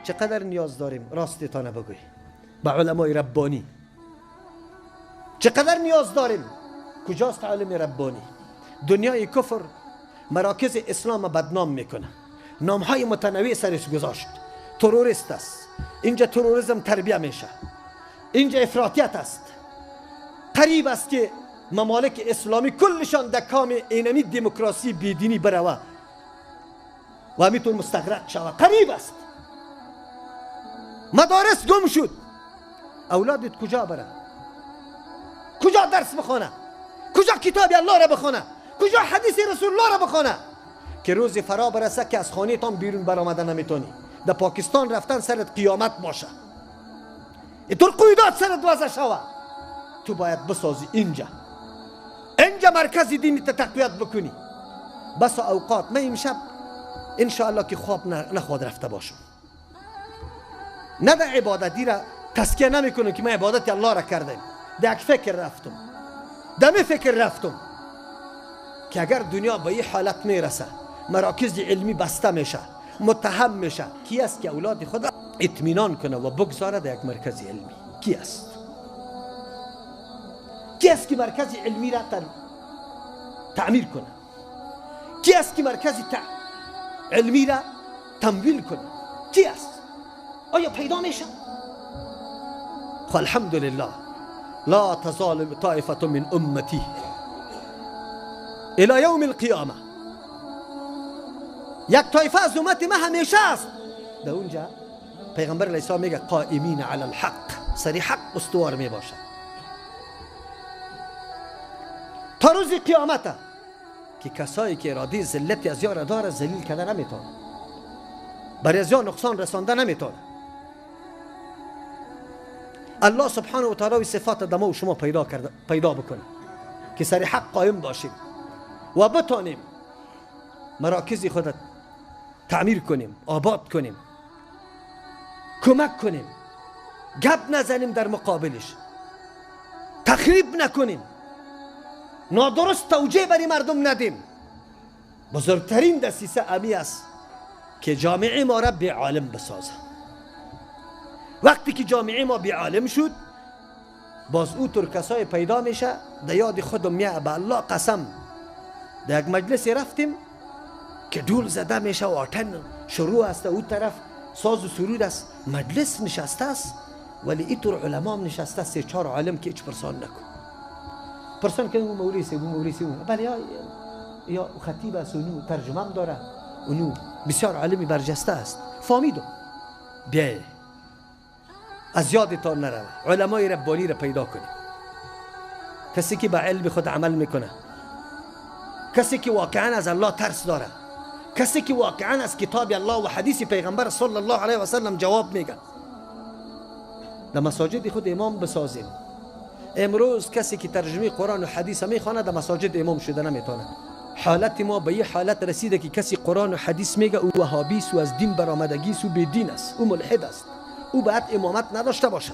چقدر نیاز داریم راستتانه بگوی به علمای ربانی. چقدر نیاز داریم. کجاست علم ربانی؟ دنیای کفر مراکز اسلام بدنام میکنه، نامهای متنوع سرش گذاشت. تروریست است، اینجا تروریسم تربیه میشه، اینجا افراطیت است. قریب است که ممالک اسلامی کلشان در کام اینمی دموکراسی بیدینی بروه و همیتون مستغرق شوه. قریب است. مدارس گم شد. اولادت کجا بره؟ کجا درس بخونه؟ کجا کتاب الله را بخونه؟ کجا حدیث رسول الله را بخونه؟ که روز فرا برسه که از خانه تان بیرون برآمده نمیتونی. در پاکستان رفتن سرت قیامت باشه. اینطور قیودات سرت وضع شوه. تو باید بسازی اینجا مرکز دینی تقویت بکنی. بس اوقات من امشب انشاءالله که خواب نخواد رفته باشم. نه در عبادتی را تسکیه نمی کنم که من عبادت الله را کردم. در یک فکر رفتم، دمی فکر رفتم که اگر دنیا به این حالت میرسه، مراکز علمی بسته میشه، متهم میشه، کی است که اولاد خود اطمینان کنه و بگذاره در یک مرکز علمی؟ کی است؟ کی است که مرکز علمی را تعمیر کنه؟ کی است که مرکز علمی را تمویل کنه؟ کی است؟ آیا پیدا میشه؟ خب الحمدلله لا تزال طائفة من امتی الى یوم القیامه. یک طایفه از امت ما همیشه است. در اونجا پیغمبر علیه السلام میگه قائمین علی الحق، سری حق استوار می باشه تا روز قیامت، که کسایی که اراده ذلت از یار داره ذلیل کنه نمیتونه، برای از یار نقصان رسانده نمیتونه. الله سبحانه و تعالی صفات دما و شما پیدا بکنه که سر حق قائم باشیم و بتانیم مراکز خود تعمیر کنیم، آباد کنیم، کمک کنیم، گپ نزنیم در مقابلش، تخریب نکنیم، نادرست توجیه بری مردم ندیم. بزرگترین دسیسه امی است که جامعه ما را به عالم بسازه. وقتی که جامعه ما بی عالم شد، باز او طور کسای پیدا میشه در یاد خودم میاد به الله قسم در یک مجلس رفتیم که دول زده میشه و آتن شروع است، او طرف ساز و سرود است، مجلس نشسته است ولی اینطور علما هم نشسته است، 3-4 عالم که هیچ پرسان نکن. پرسان که اون مولیسی اون بله یا خطیب است، اونو ترجمه هم داره، اونو بسیار عالمی برجسته است. فهمیدم. بیایید از یادتان نره علمای ربانی را پیدا کنیم. کسی که به علم خود عمل میکنه، کسی که واقعا از الله ترس داره، کسی که واقعا از کتاب الله و حدیث پیغمبر صلی الله علیه و سلم جواب میگه. در مساجد خود امام بسازیم. امروز کسی که ترجمه قرآن و حدیث میخونه در مساجد امام شده نمیتونه. حالت ما به یه حالت رسیده که کسی قرآن و حدیث میگه او وهابی است و از دین برآمدگی است و بی دین است، او ملحد است، او باید امامت نداشته باشه.